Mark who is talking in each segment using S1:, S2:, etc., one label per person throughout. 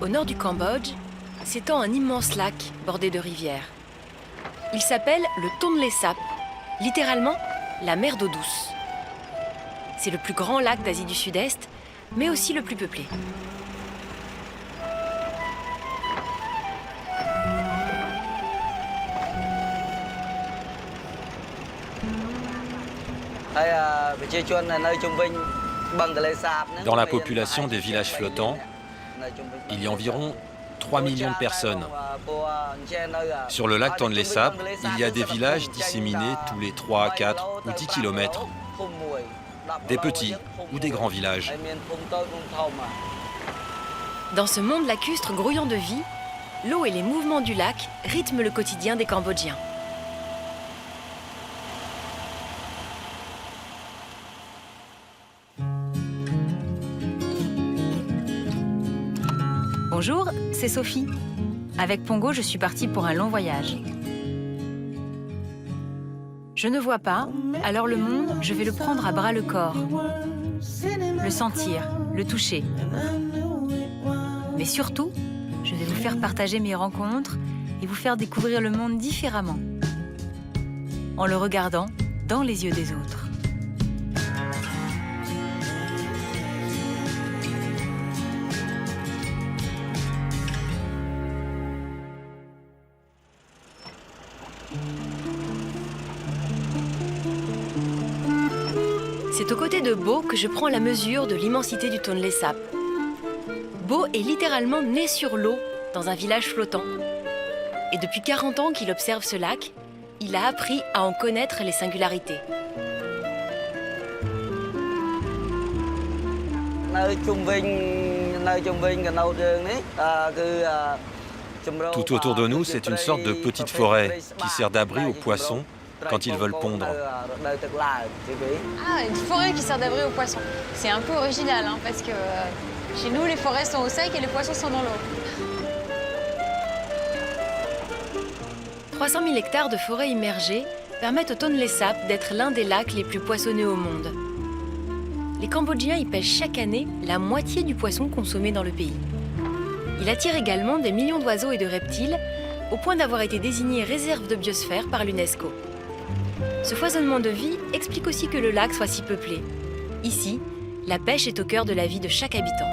S1: Au nord du Cambodge, s'étend un immense lac bordé de rivières. Il s'appelle le Tonlé Sap, littéralement la mer d'eau douce. C'est le plus grand lac d'Asie du Sud-Est, mais aussi le plus peuplé.
S2: Dans la population des villages flottants, il y a environ 3 millions de personnes. Sur le lac Tonlé Sap, il y a des villages disséminés tous les 3, 4 ou 10 kilomètres. Des petits ou des grands villages.
S1: Dans ce monde lacustre grouillant de vie, l'eau et les mouvements du lac rythment le quotidien des Cambodgiens. Bonjour, c'est Sophie. Avec Pongo, je suis partie pour un long voyage. Je ne vois pas, alors le monde, je vais le prendre à bras le corps. Le sentir, le toucher. Mais surtout, je vais vous faire partager mes rencontres et vous faire découvrir le monde différemment, en le regardant dans les yeux des autres. C'est aux côtés de Bo que je prends la mesure de l'immensité du Tonlé Sap. Bo est littéralement né sur l'eau, dans un village flottant. Et depuis 40 ans qu'il observe ce lac, il a appris à en connaître les singularités.
S2: Tout autour de nous, c'est une sorte de petite forêt qui sert d'abri aux poissons quand ils veulent pondre.
S3: Ah, une forêt qui sert d'abri aux poissons. C'est un peu original, hein, parce que chez nous, les forêts sont au sec et les poissons sont dans l'eau.
S1: 300 000 hectares de forêt immergée permettent au Tonlé Sap d'être l'un des lacs les plus poissonneux au monde. Les Cambodgiens y pêchent chaque année la moitié du poisson consommé dans le pays. Il attire également des millions d'oiseaux et de reptiles, au point d'avoir été désigné réserve de biosphère par l'UNESCO. Ce foisonnement de vie explique aussi que le lac soit si peuplé. Ici, la pêche est au cœur de la vie de chaque habitant.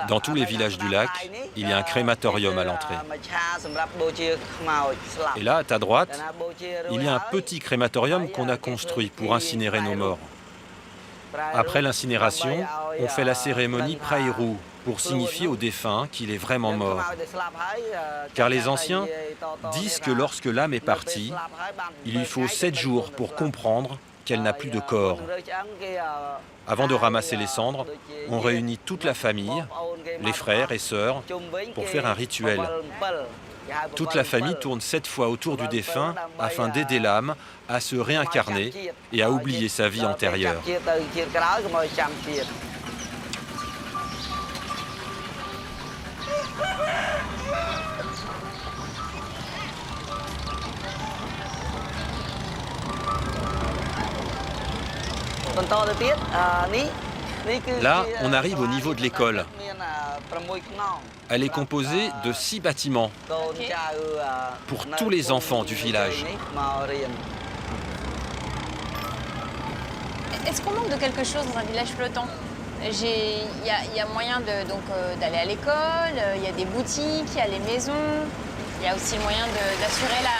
S2: Dans tous les villages du lac, il y a un crématorium à l'entrée. Et là, à ta droite, il y a un petit crématorium qu'on a construit pour incinérer nos morts. Après l'incinération, on fait la cérémonie Praïrou pour signifier au défunt qu'il est vraiment mort. Car les anciens disent que lorsque l'âme est partie, il lui faut 7 jours pour comprendre qu'elle n'a plus de corps. Avant de ramasser les cendres, on réunit toute la famille, les frères et sœurs, pour faire un rituel. Toute la famille tourne 7 fois autour du défunt afin d'aider l'âme à se réincarner et à oublier sa vie antérieure. Là, on arrive au niveau de l'école. Elle est composée de 6 bâtiments pour tous les enfants du village.
S3: Est-ce qu'on manque de quelque chose dans un village flottant? Il y a moyen d'aller à l'école, il y a des boutiques, il y a les maisons, il y a aussi le moyen d'assurer la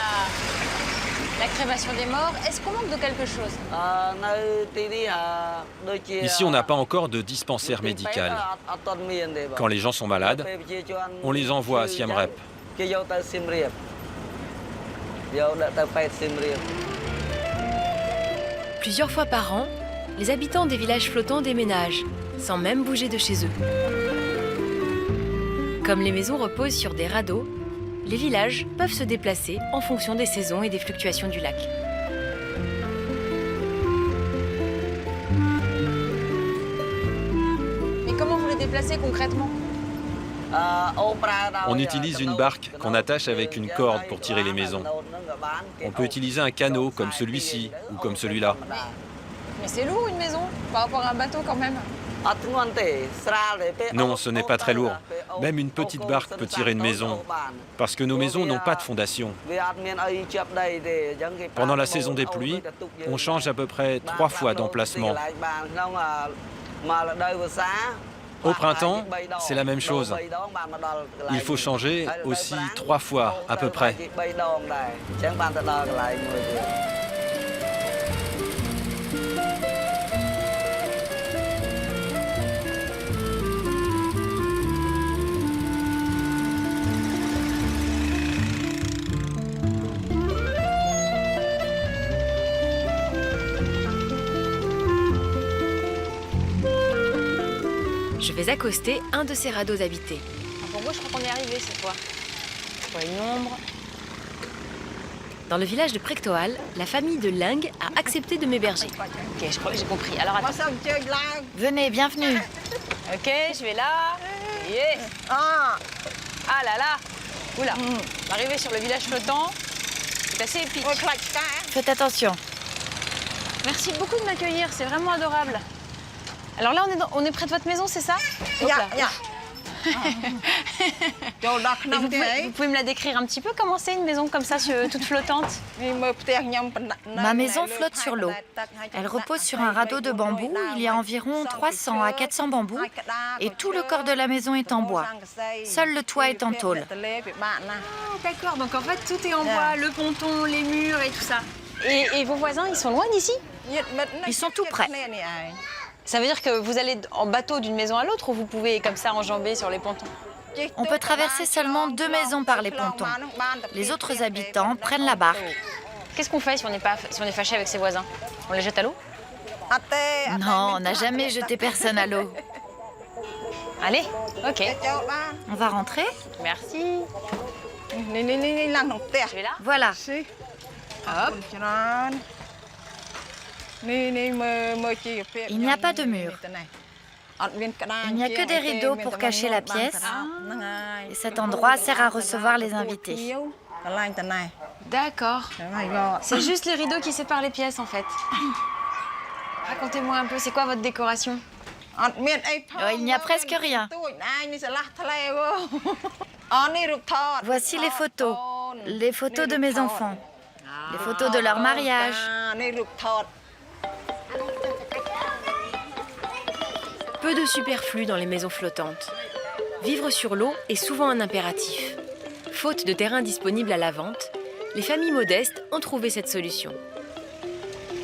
S3: crémation des morts. Est-ce qu'on manque de quelque chose?
S2: Ici, on n'a pas encore de dispensaire médical. Quand les gens sont malades, on les envoie à Siem Reap.
S1: Plusieurs fois par an, les habitants des villages flottants déménagent, sans même bouger de chez eux. Comme les maisons reposent sur des radeaux, les villages peuvent se déplacer en fonction des saisons et des fluctuations du lac.
S3: Mais comment vous les déplacez concrètement?
S2: On utilise une barque qu'on attache avec une corde pour tirer les maisons. On peut utiliser un canot comme celui-ci ou comme celui-là.
S3: Mais c'est lourd une maison par rapport à un bateau quand même.
S2: Non, ce n'est pas très lourd. Même une petite barque peut tirer une maison, parce que nos maisons n'ont pas de fondation. Pendant la saison des pluies, on change à peu près 3 fois d'emplacement. Au printemps, c'est la même chose. Il faut changer aussi 3 fois à peu près.
S1: Je vais accoster un de ces radeaux habités.
S3: Pour moi, je crois qu'on est arrivé cette fois. Je vois une ombre.
S1: Dans le village de Prectoal, la famille de Ling a accepté de m'héberger.
S3: Ok, je crois que j'ai compris. Alors attends.
S4: Venez, bienvenue.
S3: Ok, je vais là. Yeah. Ah là là. Oula. Arriver sur le village flottant, c'est assez épique.
S4: Faites attention.
S3: Merci beaucoup de m'accueillir, c'est vraiment adorable. Alors là, on est près de votre maison, c'est ça? Hop là. Et vous pouvez me la décrire un petit peu? Comment c'est une maison comme ça, toute flottante?
S4: Ma maison flotte sur l'eau. Elle repose sur un radeau de bambou. Il y a environ 300 à 400 bambous et tout le corps de la maison est en bois. Seul le toit est en tôle.
S3: D'accord, donc en fait tout est en bois, le ponton, les murs et tout ça. Et vos voisins, ils sont loin d'ici?
S4: Ils sont tout près.
S3: Ça veut dire que vous allez en bateau d'une maison à l'autre ou vous pouvez comme ça enjamber sur les pontons?
S4: On peut traverser seulement 2 maisons par les pontons. Les autres habitants prennent la barque.
S3: Qu'est-ce qu'on fait si on est fâché avec ses voisins? On les jette à l'eau?
S4: Non, on n'a jamais jeté personne à l'eau.
S3: Allez, ok.
S4: On va rentrer?
S3: Merci. Je vais là?
S4: Voilà.
S3: Hop.
S4: Il n'y a pas de mur. Il n'y a que des rideaux pour cacher la pièce. Et cet endroit sert à recevoir les invités.
S3: D'accord. C'est juste les rideaux qui séparent les pièces en fait. Racontez-moi un peu, c'est quoi votre décoration?
S4: Il n'y a presque rien. Voici les photos. Les photos de mes enfants. Les photos de leur mariage.
S1: Peu de superflu dans les maisons flottantes. Vivre sur l'eau est souvent un impératif. Faute de terrain disponible à la vente, les familles modestes ont trouvé cette solution.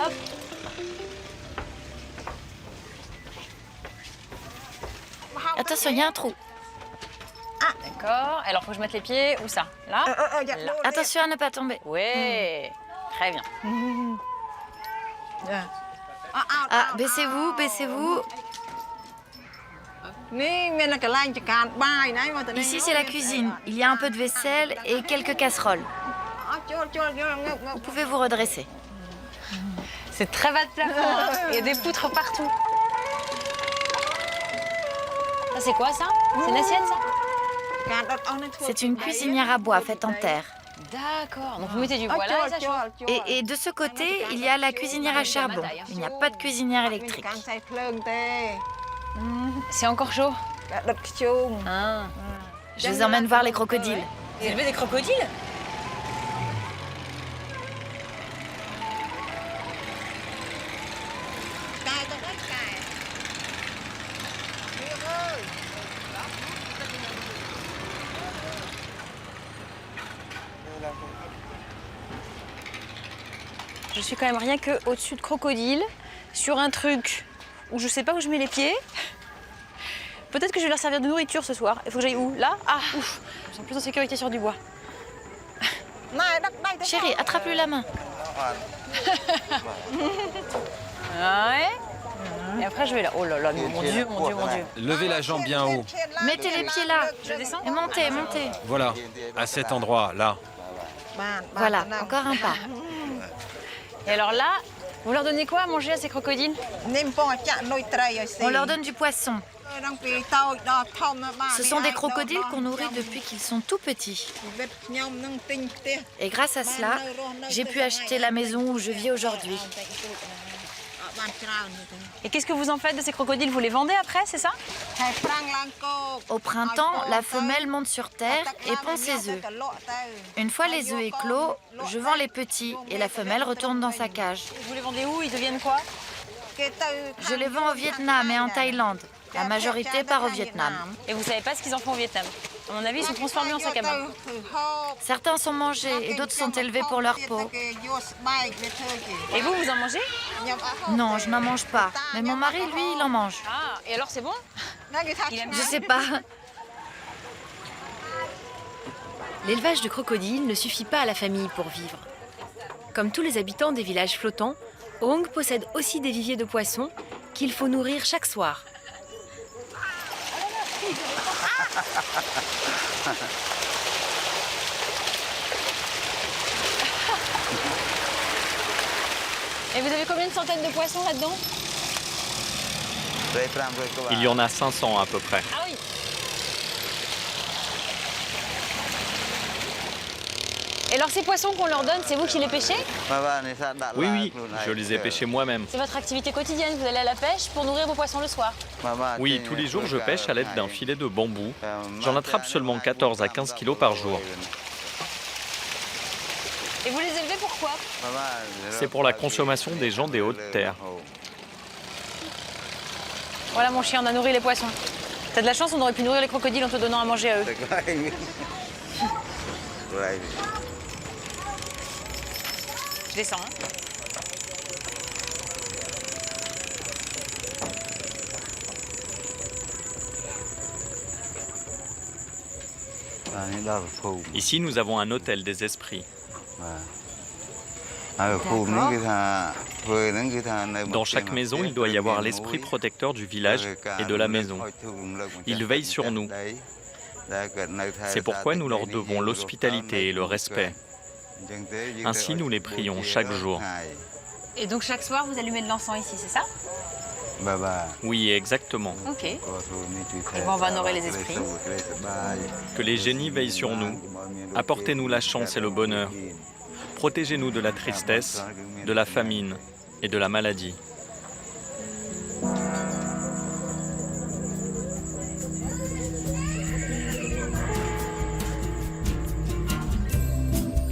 S3: Hop.
S4: Attention, il y a un trou.
S3: Ah, d'accord. Alors, faut que je mette les pieds où ça? Là? Là.
S4: Attention à ne pas tomber.
S3: Ouais. Très bien.
S4: Ah, baissez-vous, baissez-vous. Ici, c'est la cuisine. Il y a un peu de vaisselle et quelques casseroles. Vous pouvez vous redresser.
S3: C'est très bas de plafond. Hein. Il y a des poutres partout. Ça, c'est quoi, ça? C'est une assiette, ça?
S4: C'est une cuisinière à bois faite en terre.
S3: D'accord. Donc, vous mettez du bois là et ça chauffe.
S4: Et de ce côté, il y a la cuisinière à charbon. Il n'y a pas de cuisinière électrique.
S3: C'est encore chaud. Ah.
S4: Je vous emmène voir les crocodiles.
S3: Vous élevez des crocodiles? Je suis quand même rien que au-dessus de crocodiles, sur un truc où je sais pas où je mets les pieds. Peut-être que je vais leur servir de nourriture ce soir. Il faut que j'aille où? Là? Ah, ouf. Je me sens plus en sécurité sur du bois.
S4: Chérie, attrape-lui la main.
S3: Ouais. Et après, je vais là. Oh là là, mon Dieu, mon Dieu, mon Dieu.
S2: Levez la jambe bien haut.
S4: Mettez les pieds là.
S3: Je descends?
S4: Et montez, montez.
S2: Voilà, à cet endroit, là.
S4: Voilà, encore un pas.
S3: Et alors là, vous leur donnez quoi à manger à ces crocodiles?
S4: On leur donne du poisson. Ce sont des crocodiles qu'on nourrit depuis qu'ils sont tout petits. Et grâce à cela, j'ai pu acheter la maison où je vis aujourd'hui.
S3: Et qu'est-ce que vous en faites de ces crocodiles? Vous les vendez après, c'est ça?
S4: Au printemps, la femelle monte sur terre et pond ses œufs. Une fois les œufs éclos, je vends les petits et la femelle retourne dans sa cage.
S3: Vous les vendez où? Ils deviennent quoi?
S4: Je les vends au Vietnam et en Thaïlande. La majorité part au Vietnam.
S3: Et vous savez pas ce qu'ils en font au Vietnam? À mon avis, ils sont transformés en sac à main.
S4: Certains sont mangés et d'autres sont élevés pour leur peau.
S3: Et vous, vous en mangez?
S4: Non, je n'en mange pas. Mais mon mari, lui, il en mange.
S3: Ah, et alors c'est bon? Il aime
S4: Je
S3: bien?
S4: sais pas.
S1: L'élevage de crocodiles ne suffit pas à la famille pour vivre. Comme tous les habitants des villages flottants, Hong possède aussi des viviers de poissons qu'il faut nourrir chaque soir.
S3: Et vous avez combien de centaines de poissons là-dedans?
S2: Il y en a 500 à peu près.
S3: Ah oui. Et alors ces poissons qu'on leur donne, c'est vous qui les pêchez?
S2: Oui, je les ai pêchés moi-même.
S3: C'est votre activité quotidienne, vous allez à la pêche pour nourrir vos poissons le soir?
S2: Oui, tous les jours, je pêche à l'aide d'un filet de bambou. J'en attrape seulement 14 à 15 kilos par jour.
S3: Et vous les élevez pourquoi?
S2: C'est pour la consommation des gens des hautes terres.
S3: Voilà mon chien, on a nourri les poissons. T'as de la chance, on aurait pu nourrir les crocodiles en te donnant à manger à eux. Je descends. Hein.
S2: Ici, nous avons un hôtel des esprits. Dans chaque maison, il doit y avoir l'esprit protecteur du village et de la maison. Ils veillent sur nous. C'est pourquoi nous leur devons l'hospitalité et le respect. Ainsi, nous les prions chaque jour.
S3: Et donc chaque soir, vous allumez de l'encens ici, c'est ça?
S2: Oui, exactement.
S3: Ok. Et bon, on va honorer les esprits.
S2: Que les génies veillent sur nous. Apportez-nous la chance et le bonheur. Protégez-nous de la tristesse, de la famine et de la maladie.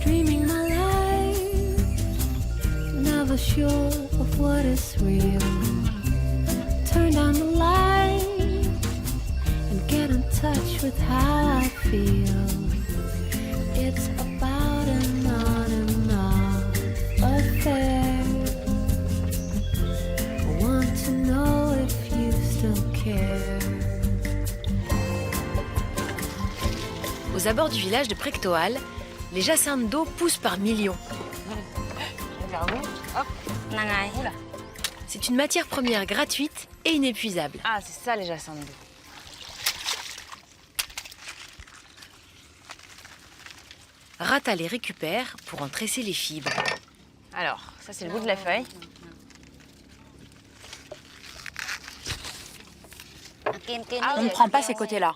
S5: Dreaming my life, never sure of what is real. Turn down the light and get in touch with how I feel. It's about an on and off affair. I want to know if you still care.
S1: Aux abords du village de Prectoal, les jacinthes d'eau poussent par millions. C'est une matière première gratuite et inépuisable.
S3: Ah, c'est ça les jacinthes d'eau.
S1: Rata les récupère pour en tresser les fibres.
S3: Alors, ça c'est le bout de la feuille.
S6: On ne prend pas ces côtés-là.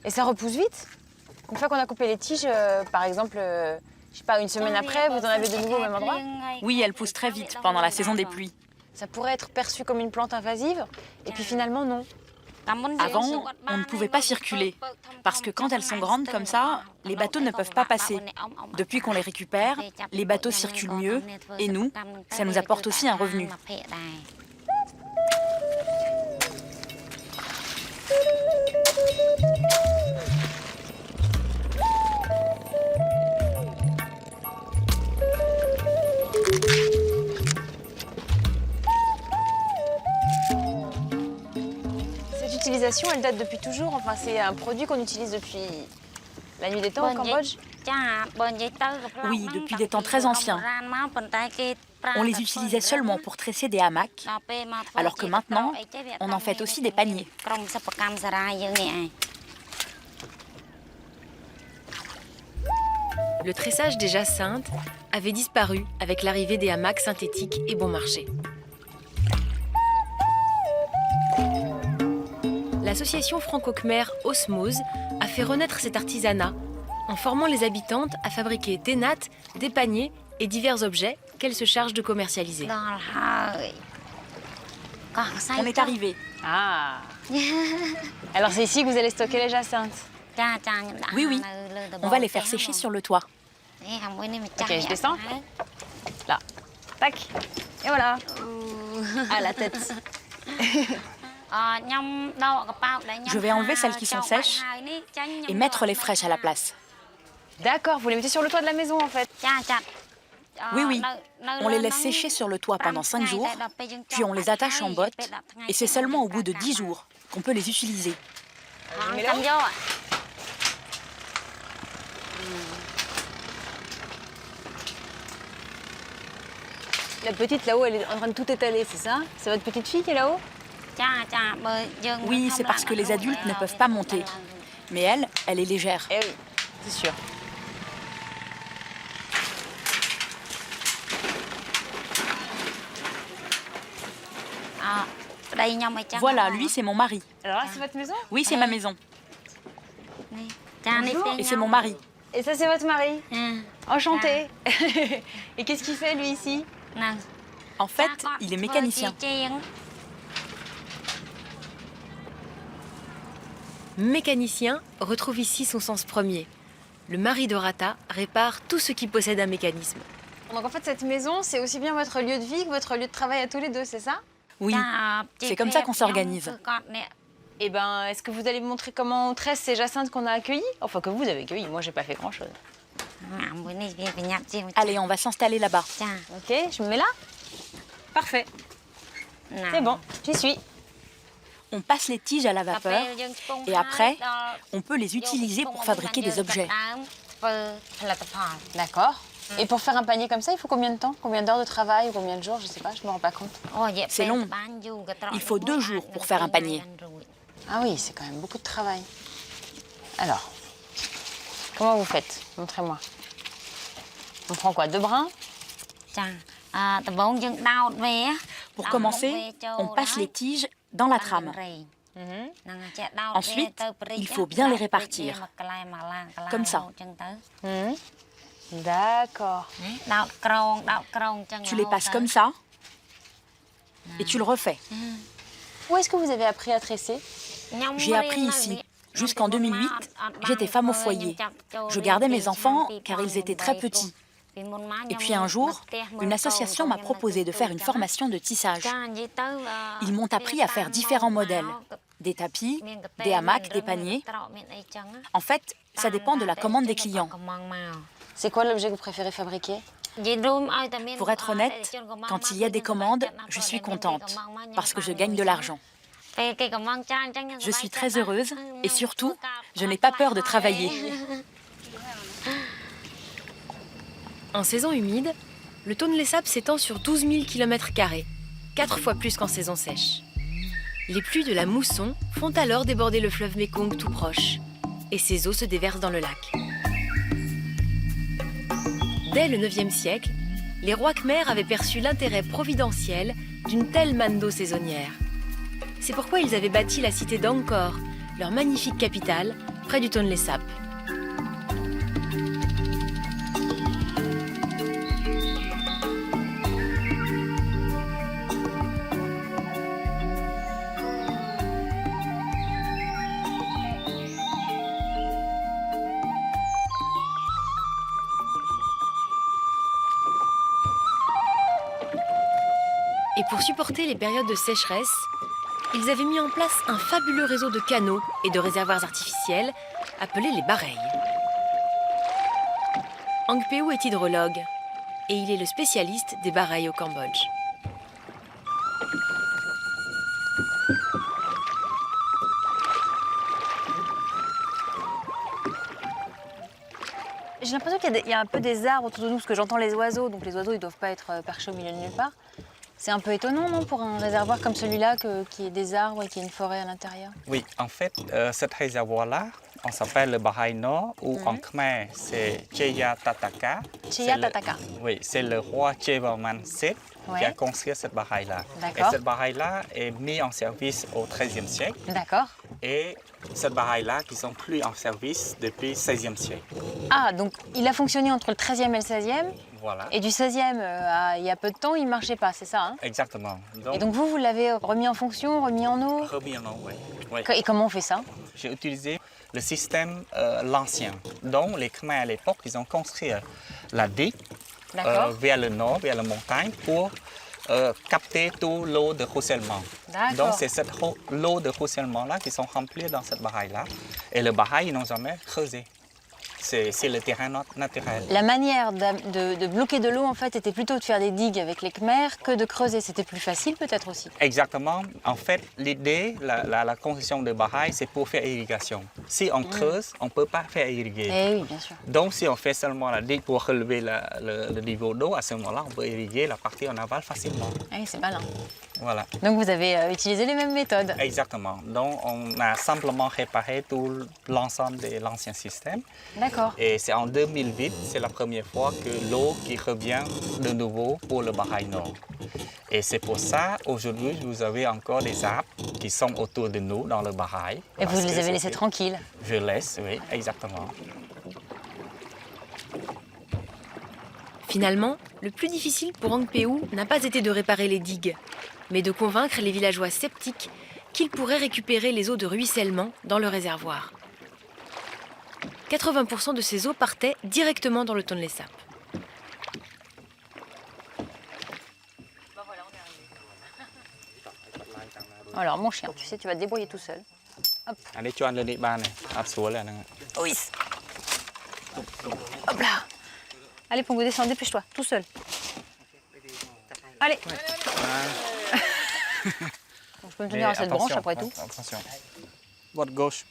S3: Et ça repousse vite? Une fois qu'on a coupé les tiges, par exemple, je sais pas, une semaine après, vous en avez de nouveau au même endroit?
S6: Oui, elles poussent très vite pendant la saison des pluies.
S3: Ça pourrait être perçu comme une plante invasive, et puis finalement non.
S6: Avant, on ne pouvait pas circuler, parce que quand elles sont grandes comme ça, les bateaux ne peuvent pas passer. Depuis qu'on les récupère, les bateaux circulent mieux, et nous, ça nous apporte aussi un revenu.
S3: Cette utilisation, elle date depuis toujours. Enfin, c'est un produit qu'on utilise depuis la nuit des temps au Cambodge.
S6: Oui, depuis des temps très anciens. On les utilisait seulement pour tresser des hamacs, alors que maintenant, on en fait aussi des paniers.
S1: Le tressage des jacinthes avait disparu avec l'arrivée des hamacs synthétiques et bon marché. l'association franco-khmer Osmose a fait renaître cet artisanat en formant les habitantes à fabriquer des nattes, des paniers et divers objets qu'elles se chargent de commercialiser.
S6: On est arrivé.
S3: Ah. Alors c'est ici que vous allez stocker les jacinthes.
S6: Oui, oui. On va les faire sécher sur le toit.
S3: Ok, je descends. Là. Tac. Et voilà. À la tête.
S6: Je vais enlever celles qui sont sèches et mettre les fraîches à la place.
S3: D'accord, vous les mettez sur le toit de la maison en fait.
S6: Oui, oui. On les laisse sécher sur le toit pendant 5 jours, puis on les attache en botte, et c'est seulement au bout de 10 jours qu'on peut les utiliser.
S3: La petite là-haut, elle est en train de tout étaler, c'est ça? C'est votre petite fille qui est là-haut?
S6: Oui, c'est parce que les adultes ne peuvent pas monter. Mais elle est légère.
S3: Eh oui, c'est sûr.
S6: Voilà, lui, c'est mon mari.
S3: Alors là, c'est votre maison?
S6: Oui, c'est ma maison. Et c'est mon mari.
S3: Et ça, c'est votre mari? Enchanté. Et qu'est-ce qu'il fait, lui, ici?
S6: En fait, il est mécanicien.
S1: Mécanicien retrouve ici son sens premier. Le mari de Rata répare tout ce qui possède un mécanisme.
S3: Donc en fait, cette maison, c'est aussi bien votre lieu de vie que votre lieu de travail à tous les deux, c'est ça?
S6: Oui, c'est comme ça qu'on s'organise.
S3: Eh ben, est-ce que vous allez me montrer comment on tresse ces jacinthes qu'on a accueillies? Enfin, que vous avez accueillies, moi, j'ai pas fait grand-chose.
S6: Allez, on va s'installer là-bas.
S3: Ok, je me mets là? Parfait. C'est bon, j'y suis.
S6: On passe les tiges à la vapeur et après, on peut les utiliser pour fabriquer des objets.
S3: D'accord. Et pour faire un panier comme ça, il faut combien de temps? Combien d'heures de travail ou combien de jours? Je sais pas, je me rends pas compte.
S6: C'est long. Il faut 2 jours pour faire un panier.
S3: Ah oui, c'est quand même beaucoup de travail. Alors, comment vous faites? Montrez-moi. On prend quoi? 2 brins?
S6: Pour commencer, on passe les tiges dans la trame. Ensuite, il faut bien les répartir. Comme ça.
S3: D'accord.
S6: Tu les passes comme ça et tu le refais.
S3: Où est-ce que vous avez appris à tresser?
S6: J'ai appris ici. Jusqu'en 2008, j'étais femme au foyer. Je gardais mes enfants car ils étaient très petits. Et puis un jour, une association m'a proposé de faire une formation de tissage. Ils m'ont appris à faire différents modèles. Des tapis, des hamacs, des paniers. En fait, ça dépend de la commande des clients.
S3: C'est quoi l'objet que vous préférez fabriquer?
S6: Pour être honnête, quand il y a des commandes, je suis contente parce que je gagne de l'argent. Je suis très heureuse et surtout, je n'ai pas peur de travailler.
S1: En saison humide, le Tonlé Sap s'étend sur 12 000 km², 4 fois plus qu'en saison sèche. Les pluies de la mousson font alors déborder le fleuve Mékong tout proche, et ses eaux se déversent dans le lac. Dès le IXe siècle, les rois khmers avaient perçu l'intérêt providentiel d'une telle manne d'eau saisonnière. C'est pourquoi ils avaient bâti la cité d'Angkor, leur magnifique capitale, près du Tonlé Sap. Et pour supporter les périodes de sécheresse, ils avaient mis en place un fabuleux réseau de canaux et de réservoirs artificiels appelés les bareilles. Angpeu est hydrologue et il est le spécialiste des bareilles au Cambodge.
S3: J'ai l'impression qu'il y a un peu des arbres autour de nous, parce que j'entends les oiseaux, donc les oiseaux ils doivent pas être perchés au milieu de nulle part. C'est un peu étonnant, non, pour un réservoir comme celui-là, qu'il y ait des arbres et qu'il y ait une forêt à l'intérieur?
S7: Oui, en fait, cet réservoir-là, on s'appelle le Bahai Nor, ou en khmer, c'est Cheya Tataka.
S3: Cheya Tataka.
S7: Oui, c'est le roi Chevaman VII qui a construit cette baraille-là. Et
S3: D'accord.
S7: cette baraille-là est mise en service au XIIIe siècle.
S3: D'accord.
S7: Et cette baraille-là qui sont plus en service depuis le XVIe siècle.
S3: Ah, donc il a fonctionné entre le 13e et le 16e.
S7: Voilà.
S3: Et du 16e, il y a peu de temps, il ne marchait pas, c'est ça hein?
S7: Exactement.
S3: Et donc vous l'avez remis en fonction, remis en eau?
S7: remis en eau, oui. Oui.
S3: Et comment on fait ça?
S7: J'ai utilisé le système l'ancien, dont les Khmers à l'époque, ils ont construit la digue
S3: D'accord.
S7: vers le nord, vers la montagne, pour capter tout l'eau de ruissellement.
S3: D'accord.
S7: Donc c'est cette l'eau de ruissellement-là qui sont remplies dans cette baraille-là. Et le baraille, ils n'ont jamais creusé. C'est le terrain naturel.
S3: La manière de bloquer de l'eau, en fait, était plutôt de faire des digues avec les Khmers que de creuser. C'était plus facile, peut-être aussi.
S7: Exactement. En fait, l'idée, la construction de baraille, c'est pour faire irrigation. Si on creuse, on ne peut pas faire irriguer.
S3: Eh oui, bien sûr.
S7: Donc, si on fait seulement la digue pour relever le niveau d'eau, à ce moment-là, on peut irriguer la partie en aval facilement.
S3: Oui, c'est malin.
S7: Voilà.
S3: Donc vous avez utilisé les mêmes méthodes.
S7: Exactement. Donc, on a simplement réparé tout l'ensemble de l'ancien système.
S3: D'accord.
S7: Et c'est en 2008, c'est la première fois que l'eau qui revient de nouveau pour le Baraille Nord. Et c'est pour ça, aujourd'hui, vous avez encore des arbres qui sont autour de nous dans le Baraille.
S3: Et vous les avez laissés tranquilles.
S7: Je laisse, oui, exactement.
S1: Finalement, le plus difficile pour Angpéou n'a pas été de réparer les digues, mais de convaincre les villageois sceptiques qu'ils pourraient récupérer les eaux de ruissellement dans le réservoir. 80% de ces eaux partaient directement dans le Tonlé Sap.
S3: Alors mon chien, tu sais, tu vas te débrouiller tout seul. Oui. Hop là. Allez, Pongo, descends, dépêche-toi, tout seul. Allez. Donc, je peux me tenir à cette branche après tout.
S7: Attention. Votre gauche,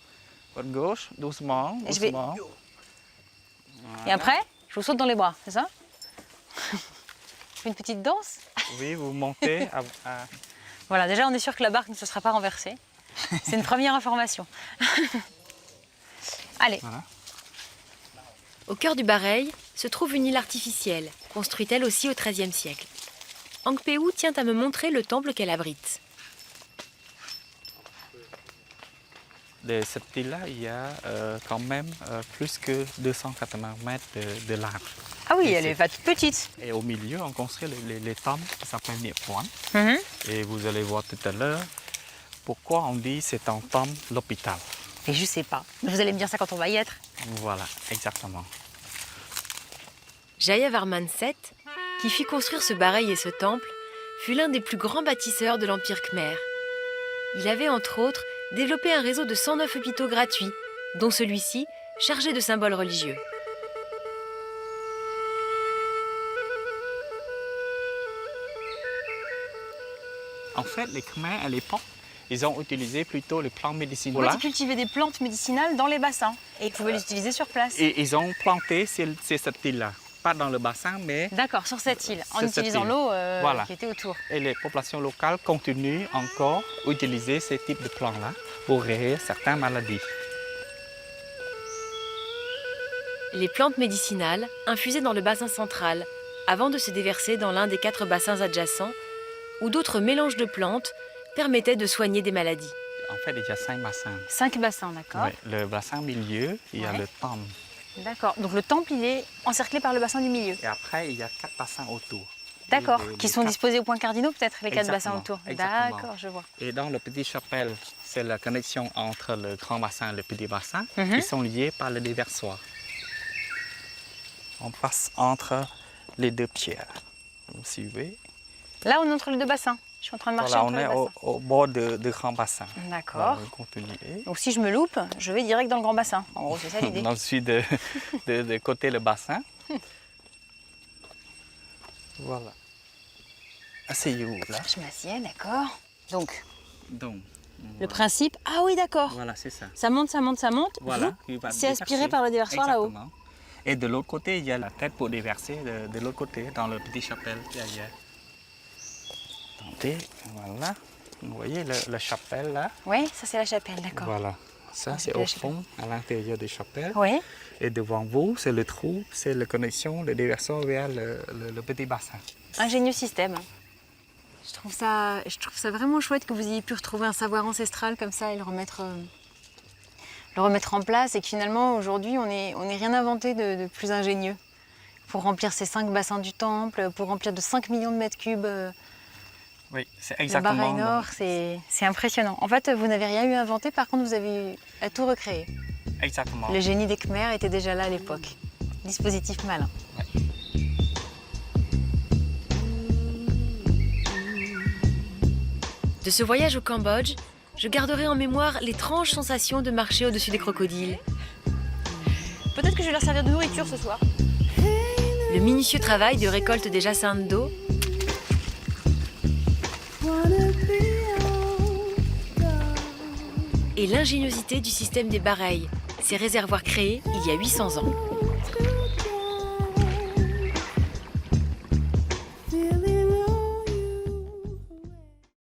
S7: doucement,
S3: Et je vais-
S7: doucement.
S3: Et après, je vous saute dans les bras, c'est ça? Je fais une petite danse.
S7: Oui, vous montez
S3: Voilà, déjà, on est sûr que la barque ne se sera pas renversée. C'est une première information. Allez.
S7: Voilà.
S1: Au cœur du Bareil se trouve une île artificielle, construite elle aussi au XIIIe siècle. Angpéou tient à me montrer le temple qu'elle abrite.
S7: De cette île-là, il y a quand même plus que 280 mètres de large.
S3: Ah oui,
S7: Et
S3: elle est pas toute petite.
S7: Et au milieu, on construit les temples qui s'appellent Niepwan.
S3: Mhm.
S7: Et vous allez voir tout à l'heure pourquoi on dit c'est un temple l'hôpital.
S3: Et je sais pas. Vous allez me dire ça quand on va y être.
S7: Voilà, exactement.
S1: Jayavarman VII, qui fit construire ce Bareil et ce temple, fut l'un des plus grands bâtisseurs de l'Empire khmer. Il avait entre autres développé un réseau de 109 hôpitaux gratuits, dont celui-ci chargé de symboles religieux.
S7: En fait, les Khmers, à l'époque, ils ont utilisé plutôt les plantes médicinales.
S3: Vous cultivez des plantes médicinales dans les bassins et vous pouvez les utiliser sur place.
S7: Et ils ont planté cette île-là. Pas dans le bassin, mais...
S3: D'accord, sur cette île, en
S7: Sur cette
S3: utilisant
S7: île.
S3: l'eau
S7: Voilà.
S3: qui était autour.
S7: Et les populations locales continuent encore à utiliser ces types de plantes-là pour guérir certaines maladies.
S1: Les plantes médicinales infusées dans le bassin central, avant de se déverser dans l'un des 4 bassins adjacents, où d'autres mélanges de plantes permettaient de soigner des maladies.
S7: En fait, il y a 5 bassins.
S3: 5 bassins, d'accord.
S7: Ouais, le bassin milieu, il y a
S3: Ouais.
S7: le temple.
S3: D'accord. Donc le temple, il est encerclé par le bassin du milieu.
S7: Et après, il y a 4 bassins autour.
S3: D'accord.
S7: Les
S3: Qui sont
S7: quatre-
S3: disposés au point cardinaux, peut-être, les 4 bassins
S7: Exactement,
S3: autour.
S7: exactement.
S3: D'accord, je vois.
S7: Et dans le petit chapelle, c'est la connexion entre le grand bassin et le petit bassin
S3: Mhm.
S7: qui sont liés par le déversoir. On passe entre les 2 pierres. Vous suivez?
S3: Là, on est entre les 2 bassins. Je suis en train de marcher
S7: Voilà,
S3: entre
S7: on
S3: les
S7: est
S3: bassins.
S7: au bord de grand bassin.
S3: D'accord.
S7: Voilà, continuez.
S3: Donc si je me loupe, je vais direct dans le grand bassin. En gros, c'est ça l'idée.
S7: Donc, je suis de côté le bassin. Voilà. Asseyez-vous là.
S3: Je m'assieds, d'accord. Donc,
S7: Donc,
S3: le principe... Ah oui, d'accord.
S7: voilà, c'est ça.
S3: Ça monte, ça monte, ça monte.
S7: Voilà.
S3: Vloup,
S7: il va
S3: c'est aspiré
S7: déverser.
S3: par le déversoir là-haut.
S7: Exactement. Et de l'autre côté, il y a la tête pour déverser de l'autre côté, dans le petit chapelle derrière. Attendez, voilà. Vous voyez la chapelle là?
S3: Oui, ça c'est la chapelle, d'accord.
S7: Voilà. Ça, c'est
S3: la
S7: au
S3: chapelle.
S7: fond, à l'intérieur des chapelles.
S3: Oui.
S7: Et devant vous, c'est le trou, c'est la connexion, le déversoir vers le petit bassin.
S3: Ingénieux système. Je trouve ça vraiment chouette que vous ayez pu retrouver un savoir ancestral comme ça et le remettre en place, et que finalement aujourd'hui on n'ait rien inventé de plus ingénieux pour remplir ces 5 bassins du temple, pour remplir de 5 millions de mètres cubes
S7: Oui, c'est
S3: le
S7: exactement.
S3: Bahreïn Nord. C'est impressionnant. En fait, vous n'avez rien eu inventé, par contre vous avez eu à tout recréer.
S7: Exactement.
S3: Le génie des Khmers était déjà là à l'époque. Dispositif malin.
S1: De ce voyage au Cambodge, je garderai en mémoire l'étrange sensation de marcher au-dessus des crocodiles,
S3: Peut-être que je vais leur servir de nourriture ce soir.
S1: le minutieux travail de récolte des jacinthes d'eau et l'ingéniosité du système des Bahreïs, ces réservoirs créés il y a 800 ans.